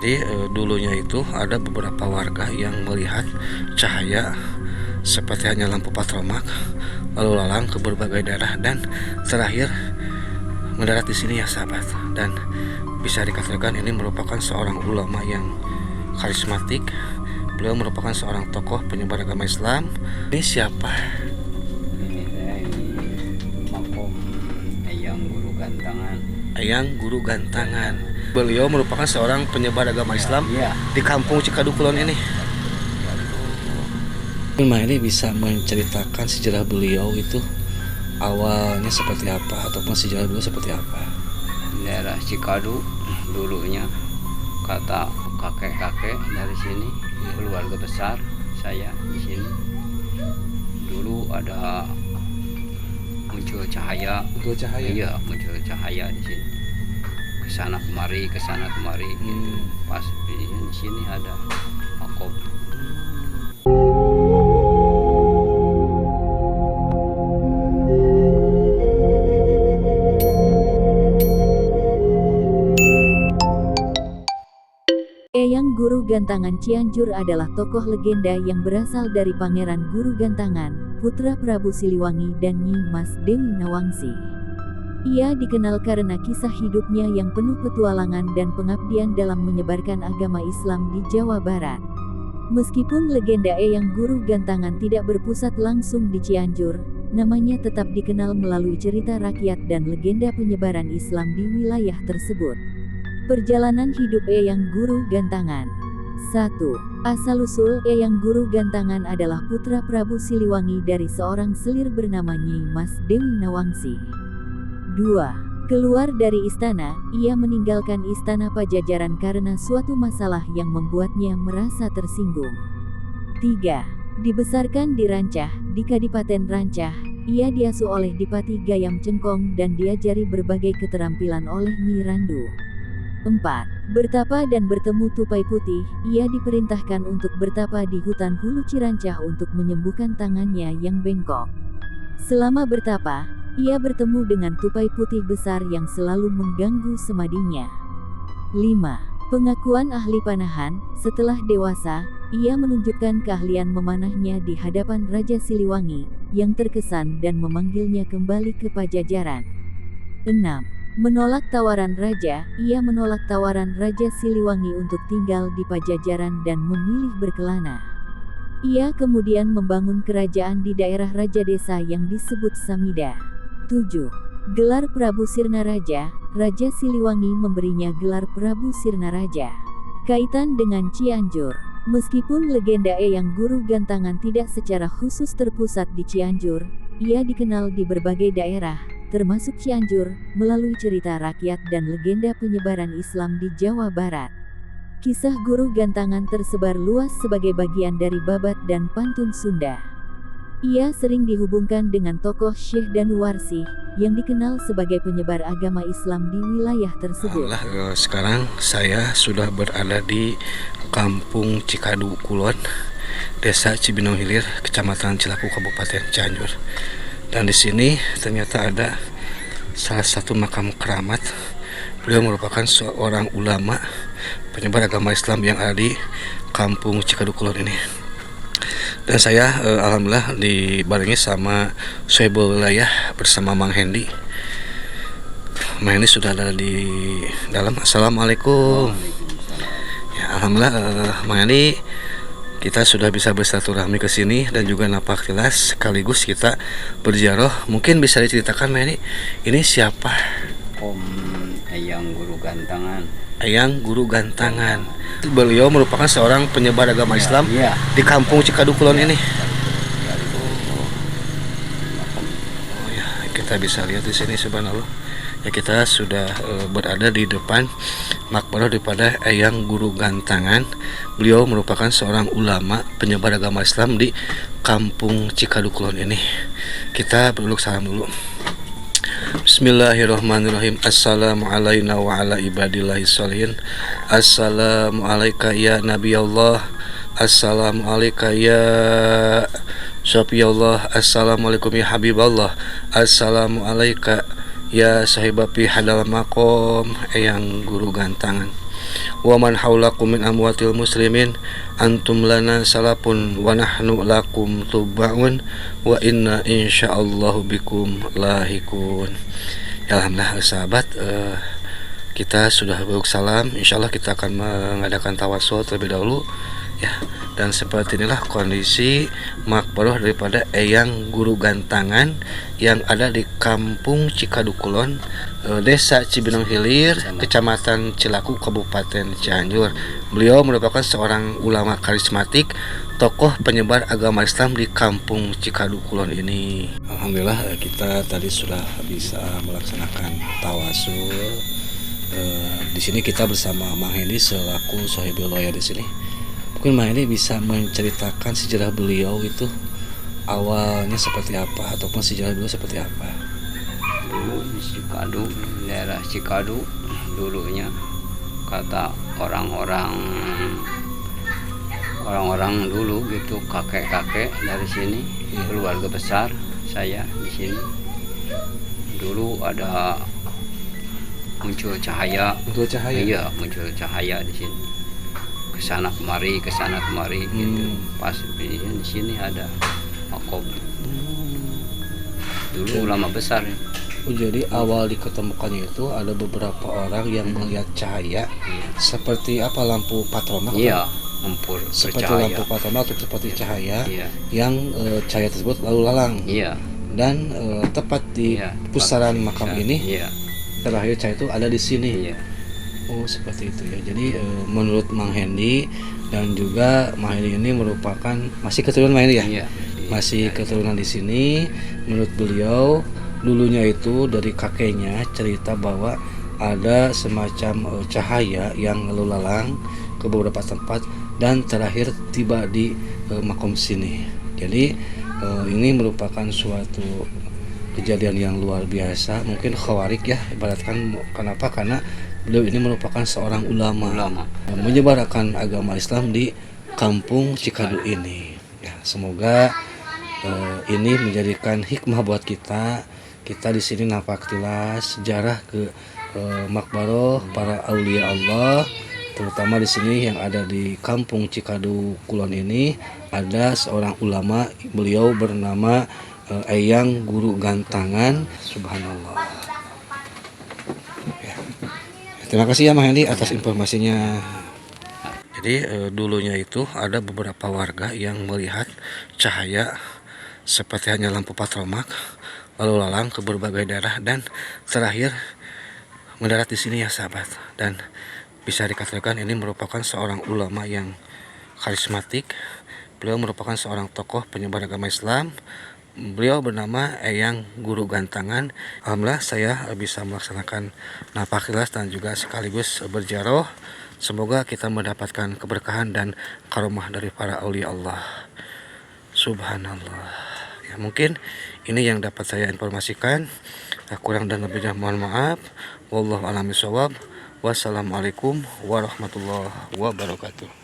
Jadi dulunya itu ada beberapa warga yang melihat cahaya seperti hanya lampu patromak lalu lalang ke berbagai daerah dan terakhir mendarat di sini ya sahabat. Dan bisa dikatakan ini merupakan seorang ulama yang karismatik. Beliau merupakan seorang tokoh penyebar agama Islam. Ini siapa? Ini makom Eyang Guru Gantangan. Eyang Guru Gantangan. Beliau merupakan seorang penyebar agama Islam di kampung Cikadu Kulon ini. Ini bisa menceritakan sejarah beliau itu awalnya seperti apa ataupun sejarah beliau seperti apa? Daerah Cikadu dulunya kata kakek-kakek dari sini, keluarga besar saya di sini. Dulu ada muncul cahaya. Iya, muncul cahaya di sini. Kesana kemari gitu. Pas di sini ada makom. Eyang Guru Gantangan Cianjur adalah tokoh legenda yang berasal dari Pangeran Guru Gantangan, putra Prabu Siliwangi dan Nyi Mas Dewi Nawangsi. Ia dikenal karena kisah hidupnya yang penuh petualangan dan pengabdian dalam menyebarkan agama Islam di Jawa Barat. Meskipun legenda Eyang Guru Gantangan tidak berpusat langsung di Cianjur, namanya tetap dikenal melalui cerita rakyat dan legenda penyebaran Islam di wilayah tersebut. Perjalanan hidup Eyang Guru Gantangan. 1. Asal-usul Eyang Guru Gantangan adalah putra Prabu Siliwangi dari seorang selir bernama Nyi Mas Dewi Nawangsi. 2. Keluar dari istana, ia meninggalkan istana Pajajaran karena suatu masalah yang membuatnya merasa tersinggung. 3. Dibesarkan di Rancah, di Kadipaten Rancah, ia diasuh oleh Dipati Gayam Cengkong dan diajari berbagai keterampilan oleh Nyi Randu. 4. Bertapa dan bertemu tupai putih, ia diperintahkan untuk bertapa di hutan Hulu Cirancah untuk menyembuhkan tangannya yang bengkok. Selama bertapa, ia bertemu dengan tupai putih besar yang selalu mengganggu semadinya. 5. Pengakuan ahli panahan. Setelah dewasa, ia menunjukkan keahlian memanahnya di hadapan Raja Siliwangi, yang terkesan dan memanggilnya kembali ke Pajajaran. 6. Menolak tawaran raja, ia menolak tawaran Raja Siliwangi untuk tinggal di Pajajaran dan memilih berkelana. Ia kemudian membangun kerajaan di daerah Raja Desa yang disebut Samida. 7. Gelar Prabu Sirnaraja, Raja Siliwangi memberinya gelar Prabu Sirnaraja. Kaitan dengan Cianjur. Meskipun legenda Eyang Guru Gantangan tidak secara khusus terpusat di Cianjur, ia dikenal di berbagai daerah, termasuk Cianjur, melalui cerita rakyat dan legenda penyebaran Islam di Jawa Barat. Kisah Guru Gantangan tersebar luas sebagai bagian dari babat dan pantun Sunda. Ia sering dihubungkan dengan tokoh Syekh Danuwarsi, yang dikenal sebagai penyebar agama Islam di wilayah tersebut. Sekarang saya sudah berada di Kampung Cikadu Kulon, Desa Cibinong Hilir, Kecamatan Cilaku, Kabupaten Cianjur. Dan di sini ternyata ada salah satu makam keramat. Beliau merupakan seorang ulama penyebar agama Islam yang ada di Kampung Cikadu Kulon ini. Dan saya alhamdulillah dibarengi sama Soebul Wilayah bersama Mang Hendi. Mang Hendi sudah ada di dalam. Assalamualaikum. Ya, alhamdulillah Mang Hendi, kita sudah bisa bersilaturahmi ke sini dan juga napak tilas sekaligus kita berziarah. Mungkin bisa diceritakan Mang Hendi, ini siapa? Om Eyang Guru Gantangan. Eyang Guru Gantangan. Beliau merupakan seorang penyebar agama Islam di Kampung Cikadu Kulon ini. Oh ya, kita bisa lihat di sini subhanallah. Ya, kita sudah berada di depan makbarah daripada Eyang Guru Gantangan. Beliau merupakan seorang ulama penyebar agama Islam di Kampung Cikadu Kulon ini. Kita beruluk salam dulu. Bismillahirrahmanirrahim. Assalamualaikum wa ala ibadillahi sholihin. Assalamualaikum ya Nabi Allah. Assalamualaikum ya Syafi Allah. Assalamualaikum ya Habib Allah. Assalamualaikum ya sahibapi hadal makom Eyang Guru Gantangan. wa man haulakum min amwatil muslimin antum lana salafun wa nahnu lakum tubaun wa inna insyaallahu bikum lahikun. Alhamdulillah sahabat, kita sudah beruk salam. Insyaallah kita akan mengadakan tawasul terlebih dahulu ya. Dan seperti inilah kondisi makbaroh daripada Eyang Guru Gantangan yang ada di Kampung Cikadu Kulon, Desa Cibinong Hilir, Kecamatan Cilaku, Kabupaten Cianjur. Beliau merupakan seorang ulama karismatik, tokoh penyebar agama Islam di Kampung Cikadu Kulon ini. Alhamdulillah kita tadi sudah bisa melaksanakan tawasul. Di sini kita bersama Mang Hendy selaku Sohibul Loya di sini. Mungkin Mang Hendy bisa menceritakan sejarah beliau itu awalnya seperti apa, ataupun sejarah beliau seperti apa. Dulu di Cikadu, daerah Cikadu dulunya, kata orang-orang dulu gitu, kakek-kakek dari sini, keluarga besar saya di sini. Dulu ada muncul cahaya. Iya, muncul cahaya di sini. Kesana kemari gitu. Pas di sini ada makom. Dulu ulama besar. Jadi awal diketemukannya itu ada beberapa orang yang melihat cahaya seperti apa, lampu patroma? Iya, lampu seperti bercahaya. lampu patroma atau seperti cahaya yang cahaya tersebut lalu lalang. Iya. Dan tepat di pusaran makam ini, terakhir cahaya itu ada di sini. Iya. Oh, seperti itu ya. Jadi menurut Mang Hendy dan juga Mang Hendy ini merupakan masih keturunan Mang Hendy ya? Iya. Masih keturunan di sini. Menurut beliau dulunya itu dari kakeknya cerita bahwa ada semacam cahaya yang lalu lalang ke beberapa tempat dan terakhir tiba di makom sini. Jadi ini merupakan suatu kejadian yang luar biasa, mungkin khawarik ya ibaratkan. Kenapa? Karena beliau ini merupakan seorang ulama. Menyebarkan agama Islam di Kampung Cikadu ini ya. Semoga ini menjadikan hikmah buat kita di sini napak tilas sejarah ke makbaroh para aulia Allah, terutama di sini yang ada di Kampung Cikadu Kulon ini ada seorang ulama, beliau bernama Eyang Guru Gantangan. Subhanallah ya. Terima kasih ya Mang Hendy atas informasinya. Jadi dulunya itu ada beberapa warga yang melihat cahaya seperti hanya lampu patromak lalu lalang ke berbagai daerah dan terakhir mendarat di sini ya sahabat. Dan bisa dikatakan ini merupakan seorang ulama yang karismatik. Beliau merupakan seorang tokoh penyebar agama Islam. Beliau bernama Eyang Guru Gantangan. Alhamdulillah saya bisa melaksanakan napak tilas dan juga sekaligus berjaroh. Semoga kita mendapatkan keberkahan dan karomah dari para aulia Allah. Subhanallah ya. Mungkin ini yang dapat saya informasikan. Kurang dan lebihnya mohon maaf. Wallahu a'lam bishawab. Wassalamualaikum warahmatullahi wabarakatuh.